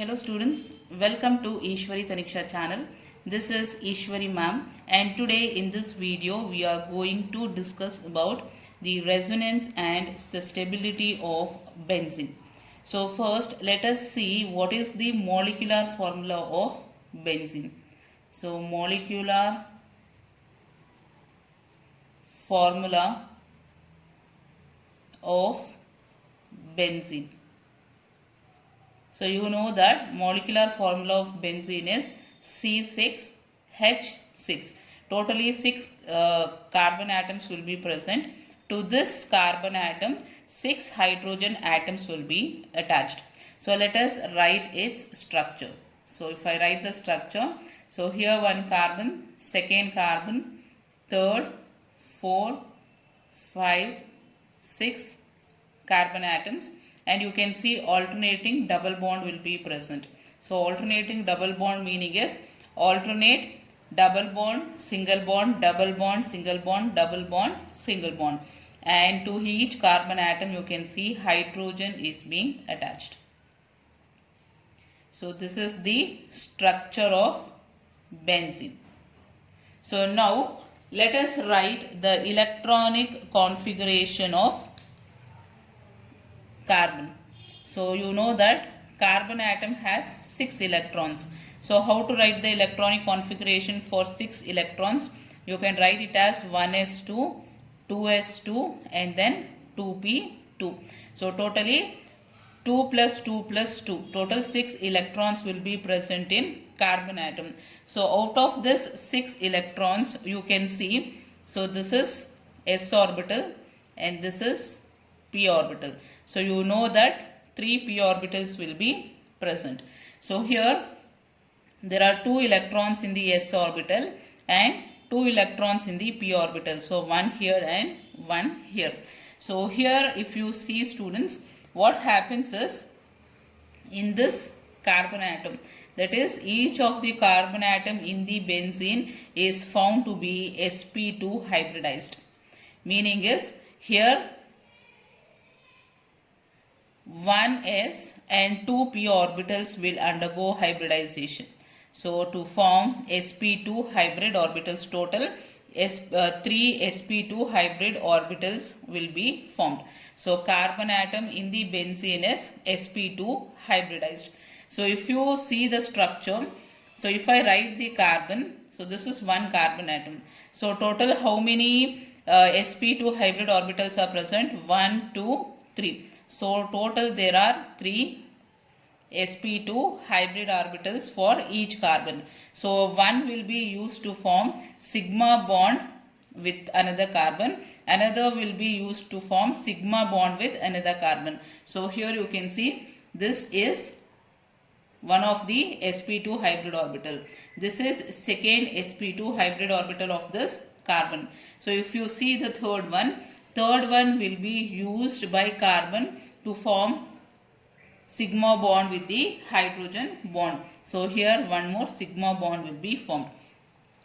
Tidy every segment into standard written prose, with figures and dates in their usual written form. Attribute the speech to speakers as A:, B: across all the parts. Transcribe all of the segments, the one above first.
A: Hello students, welcome to Ishwari Taniksha channel. This is Ishwari ma'am, and today in this video we are going to discuss about the resonance and the stability of benzene. So first let us see what is the molecular formula of benzene. So molecular formula of benzene. So you know that molecular formula of benzene is C6H6. Totally 6 carbon atoms will be present. To this carbon atom, 6 hydrogen atoms will be attached. So let us write its structure. So if I write the structure, so here one carbon, second carbon, third, 4, 5, 6 carbon atoms. And you can see alternating double bond will be present. So alternating double bond meaning is alternate double bond, single bond, double bond, single bond, double bond, single bond. And to each carbon atom you can see hydrogen is being attached. So this is the structure of benzene. So now let us write the electronic configuration of carbon. So you know that carbon atom has 6 electrons. So how to write the electronic configuration for 6 electrons? You can write it as 1s2, 2s2 and then 2p2. So totally 2 plus 2 plus 2. Total 6 electrons will be present in carbon atom. So out of this 6 electrons you can see, so this is s orbital and this is p orbital. So you know that 3 p orbitals will be present. So here there are 2 electrons in the s orbital and 2 electrons in the p orbital. So one here and one here. So here if you see students, what happens is in this carbon atom, that is each of the carbon atom in the benzene is found to be sp2 hybridized. Meaning is here 1s and 2 p orbitals will undergo hybridization. So to form sp2 hybrid orbitals, total 3 sp2 hybrid orbitals will be formed. So carbon atom in the benzene is sp2 hybridized. So if you see the structure, so if I write the carbon, so this is one carbon atom. So total how many sp2 hybrid orbitals are present? 1, 2, 3. So total there are 3 sp2 hybrid orbitals for each carbon. So one will be used to form sigma bond with another carbon. Another will be used to form sigma bond with another carbon. So here you can see this is one of the sp2 hybrid orbital. This is second sp2 hybrid orbital of this carbon. So if you see the third one will be used by carbon to form sigma bond with the hydrogen bond. So here one more sigma bond will be formed.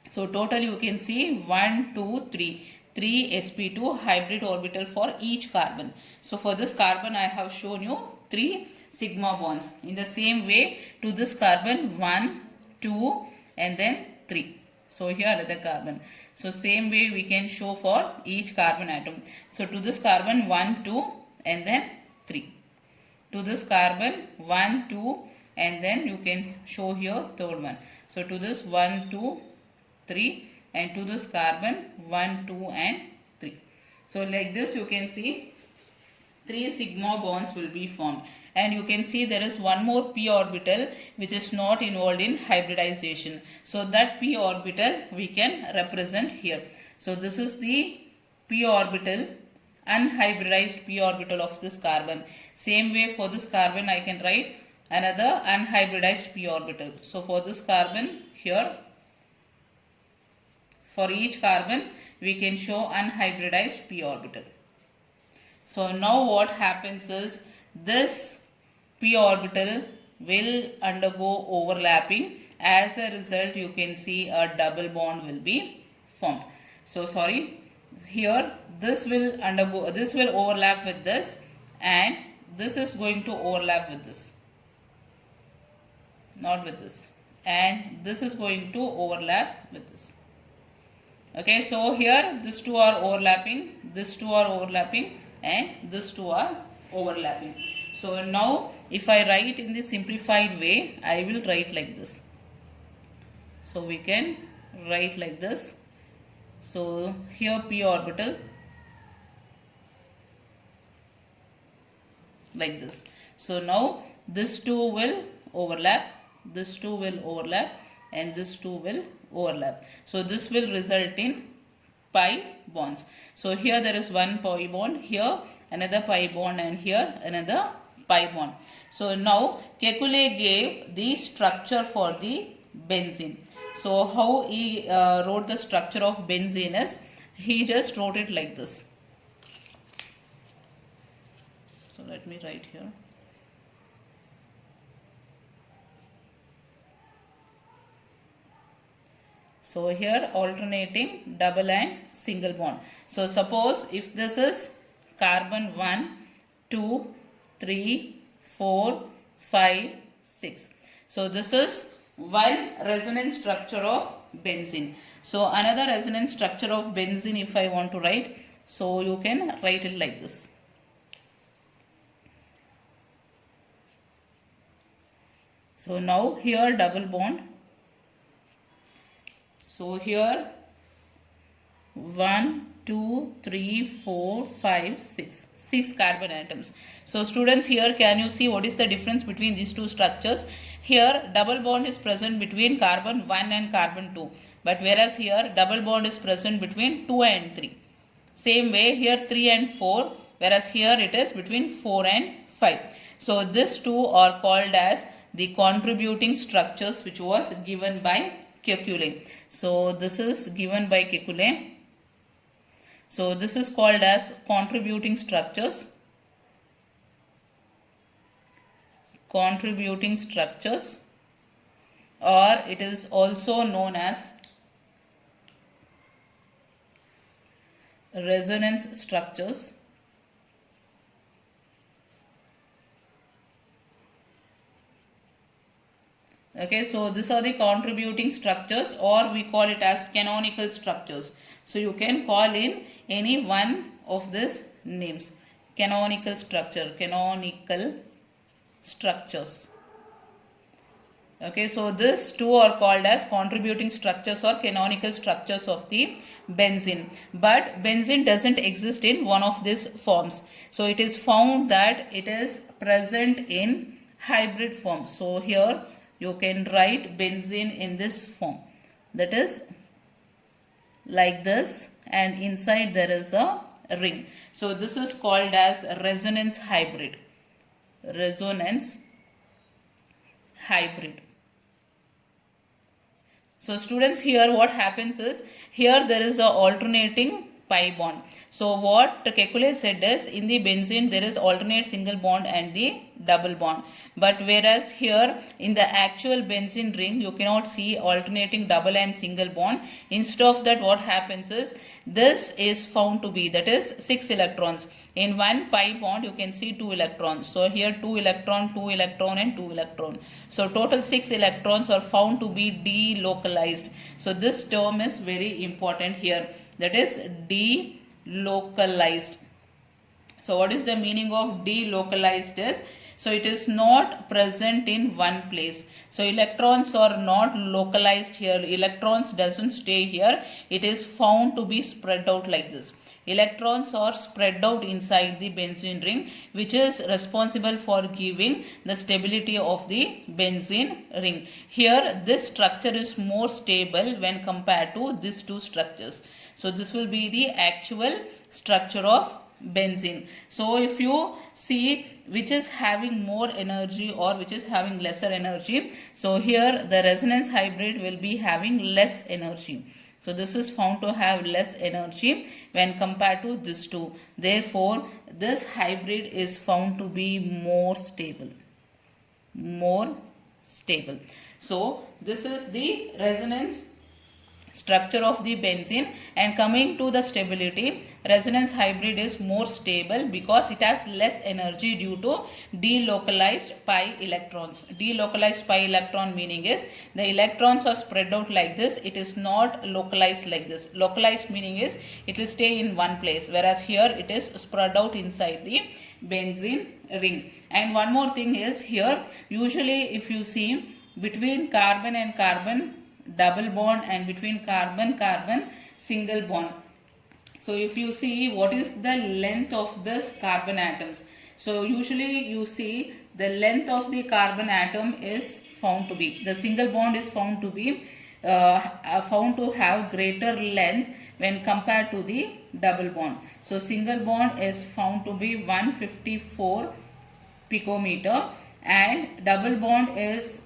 A: So total you can see 1, 2, 3 sp2 hybrid orbital for each carbon. So for this carbon I have shown you 3 sigma bonds. In the same way to this carbon 1, 2 and then 3. So here another carbon. So same way we can show for each carbon atom. So to this carbon 1, 2 and then 3. To this carbon 1, 2 and then you can show here third one. So to this 1, 2, 3 and to this carbon 1, 2 and 3. So like this you can see 3 sigma bonds will be formed. And you can see there is one more p orbital which is not involved in hybridization. So that p orbital we can represent here. So this is the p orbital, unhybridized p orbital of this carbon. Same way for this carbon I can write another unhybridized p orbital. So for this carbon here, for each carbon we can show unhybridized p orbital. So now what happens is this p orbital will undergo overlapping. As a result you can see a double bond will be formed. So sorry, here this will overlap with this and this is going to overlap with this. not with this, and this is going to overlap with this. Okay, so here these two are overlapping, these two are overlapping, and these two are overlapping. So now if I write in the simplified way, I will write like this. So we can write like this. So here p orbital like this. So now this two will overlap, this two will overlap, and this two will overlap. So this will result in pi bonds. So here there is one pi bond, here another pi bond, and here another pi bond. So now Kekulé gave the structure for the benzene. So how he wrote the structure of benzene is, he just wrote it like this. So let me write here. So here alternating double and single bond. So suppose if this is carbon 1, 2, 3, 4, 5, 6. So this is one resonance structure of benzene. So another resonance structure of benzene if I want to write, so you can write it like this. So now here double bond. So here 1, 2, 3, 4, 5, 6. 6 carbon atoms. So students, here can you see what is the difference between these two structures? Here double bond is present between carbon 1 and carbon 2. But whereas here double bond is present between 2 and 3. Same way here 3 and 4. Whereas here it is between 4 and 5. So these two are called as the contributing structures which was given by Kekulé. So this is given by Kekulé. So this is called as contributing structures. Contributing structures, or it is also known as resonance structures. Okay, so these are the contributing structures, or we call it as canonical structures. So you can call in any one of these names. Canonical structure, canonical structures. Okay, so these two are called as contributing structures or canonical structures of the benzene. But benzene doesn't exist in one of these forms. So it is found that it is present in hybrid form. So here you can write benzene in this form. That is like this, and inside there is a ring. So this is called as resonance hybrid. Resonance hybrid. So students, here what happens is, here there is a alternating pi bond. So what Kekulé said is, in the benzene there is alternate single bond and the double bond. But whereas here in the actual benzene ring you cannot see alternating double and single bond. Instead of that, what happens is, this is found to be, that is 6 electrons. In one pi bond you can see 2 electrons. So here 2 electron, 2 electron and 2 electron. So total 6 electrons are found to be delocalized. So this term is very important here. That is delocalized. So what is the meaning of delocalized is, so it is not present in one place. So electrons are not localized here. Electrons doesn't stay here. It is found to be spread out like this. Electrons are spread out inside the benzene ring, which is responsible for giving the stability of the benzene ring. Here this structure is more stable when compared to these two structures. So this will be the actual structure of benzene. So if you see which is having more energy or which is having lesser energy, so here the resonance hybrid will be having less energy. So this is found to have less energy when compared to this two. Therefore this hybrid is found to be more stable. More stable. So this is the resonance structure of the benzene. And coming to the stability, resonance hybrid is more stable because it has less energy due to delocalized pi electrons. Delocalized pi electron meaning is the electrons are spread out like this. It is not localized like this. Localized meaning is it will stay in one place, whereas here it is spread out inside the benzene ring. And one more thing is here, usually if you see between carbon and carbon double bond and between carbon carbon single bond. So if you see what is the length of this carbon atoms, so usually you see the length of the carbon atom is found to be, the single bond is found to be found to have greater length when compared to the double bond. So single bond is found to be 154 picometer and double bond is,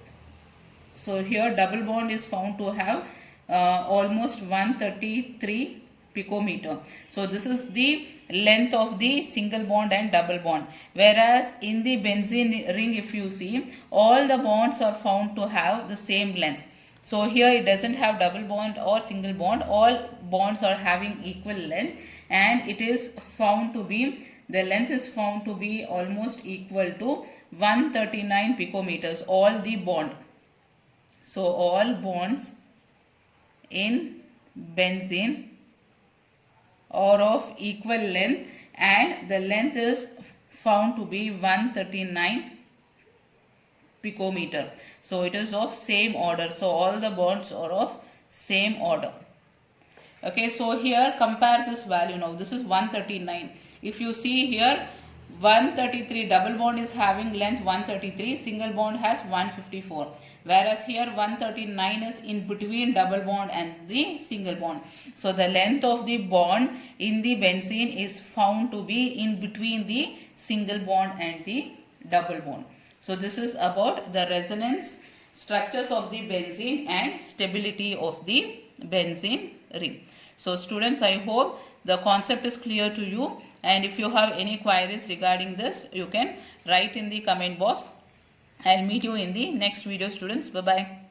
A: so here double bond is found to have almost 133 picometer. So this is the length of the single bond and double bond. Whereas in the benzene ring, if you see, all the bonds are found to have the same length. So here it doesn't have double bond or single bond. All bonds are having equal length, and it is found to be, the length is found to be almost equal to 139 picometers, all the bond. So all bonds in benzene are of equal length, and the length is found to be 139 picometer. So it is of same order. So all the bonds are of same order. Okay, so here compare this value now. This is 139. If you see here, 133 double bond is having length 133, single bond has 154, whereas here 139 is in between double bond and the single bond. So the length of the bond in the benzene is found to be in between the single bond and the double bond. So this is about the resonance structures of the benzene and stability of the benzene ring. So students, I hope the concept is clear to you, and if you have any queries regarding this, you can write in the comment box. I'll meet you in the next video, students. Bye bye.